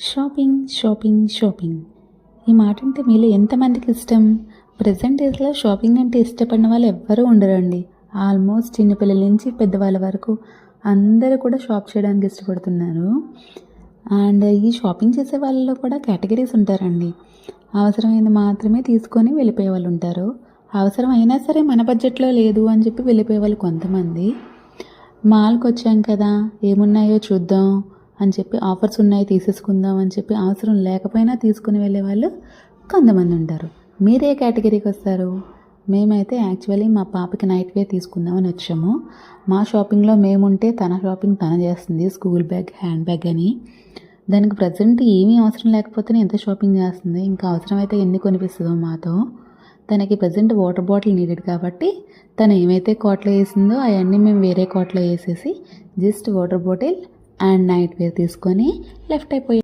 Shopping shopping shopping ఈ మాట అంటే మీలో ఎంతమందికి ఇష్టం? ప్రజెంట్ డేస్లో షాపింగ్ అంటే ఇష్టపడిన వాళ్ళు ఎవ్వరూ ఉండరండి. ఆల్మోస్ట్ చిన్నపిల్లల నుంచి పెద్దవాళ్ళ వరకు అందరూ కూడా షాప్ చేయడానికి ఇష్టపడుతున్నారు. అండ్ ఈ షాపింగ్ చేసే వాళ్ళలో కూడా కేటగిరీస్ ఉంటారండి. అవసరమైంది మాత్రమే తీసుకొని వెళ్ళిపోయే వాళ్ళు ఉంటారు. అవసరం అయినా సరే మన బడ్జెట్లో లేదు అని చెప్పి వెళ్ళిపోయే వాళ్ళు కొంతమంది. మాల్కి వచ్చాం కదా, ఏమున్నాయో చూద్దాం అని చెప్పి, ఆఫర్స్ ఉన్నాయి తీసేసుకుందాం అని చెప్పి అవసరం లేకపోయినా తీసుకుని వెళ్ళే వాళ్ళు కొంతమంది ఉంటారు. మీరే కేటగిరీకి వస్తారు? మేమైతే యాక్చువల్లీ మా పాపకి నైట్ వేర్ తీసుకుందామని వచ్చాము. మా షాపింగ్లో మేముంటే తన షాపింగ్ తన చేస్తుంది, స్కూల్ బ్యాగ్, హ్యాండ్ బ్యాగ్ అని. దానికి ప్రజెంట్ ఏమీ అవసరం లేకపోతేనే ఎంత షాపింగ్ చేస్తుంది, ఇంకా అవసరమైతే ఎన్ని కొనిపిస్తుందో మాతో. తనకి ప్రజెంట్ వాటర్ బాటిల్ నీడెడ్ కాబట్టి తను ఏమైతే కోట్లో వేసిందో అవన్నీ మేము వేరే కోట్లో వేసేసి just water bottle and night wear తీసుకొని లెఫ్ట్ అయిపోయాం.